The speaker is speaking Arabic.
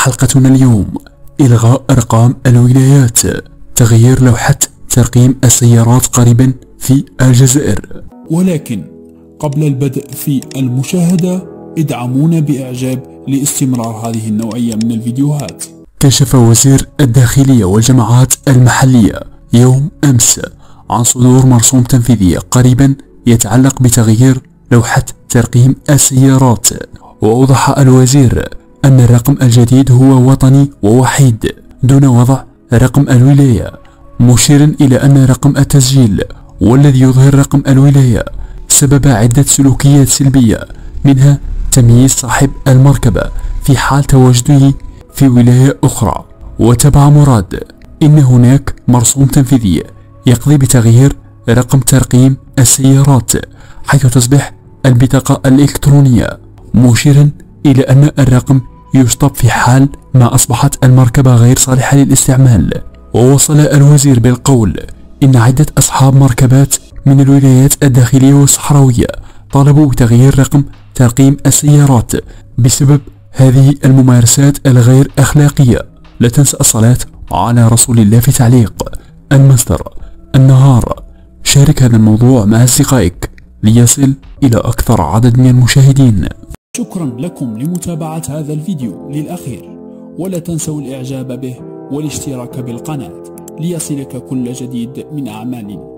حلقتنا اليوم: إلغاء أرقام الولايات، تغيير لوحة ترقيم السيارات قريبا في الجزائر. ولكن قبل البدء في المشاهدة ادعمونا بإعجاب لاستمرار هذه النوعية من الفيديوهات. كشف وزير الداخلية والجماعات المحلية يوم أمس عن صدور مرسوم تنفيذي قريبا يتعلق بتغيير لوحة ترقيم السيارات. وأوضح الوزير أن الرقم الجديد هو وطني ووحيد دون وضع رقم الولاية، مشيرا إلى أن رقم التسجيل والذي يظهر رقم الولاية سبب عدة سلوكيات سلبية، منها تمييز صاحب المركبة في حال تواجده في ولاية أخرى. وتبع مراد إن هناك مرسوم تنفيذي يقضي بتغيير رقم ترقيم السيارات حيث تصبح البطاقة الإلكترونية، مشيرا إلى أن الرقم يشطب في حال ما أصبحت المركبة غير صالحة للاستعمال. ووصل الوزير بالقول إن عدة أصحاب مركبات من الولايات الداخلية والصحراوية طالبوا بتغيير رقم ترقيم السيارات بسبب هذه الممارسات الغير أخلاقية. لا تنسى الصلاة على رسول الله في تعليق المصدر النهار. شارك هذا الموضوع مع أصدقائك ليصل إلى أكثر عدد من المشاهدين. شكرا لكم لمتابعة هذا الفيديو للأخير، ولا تنسوا الإعجاب به والاشتراك بالقناة ليصلك كل جديد من أعمالنا.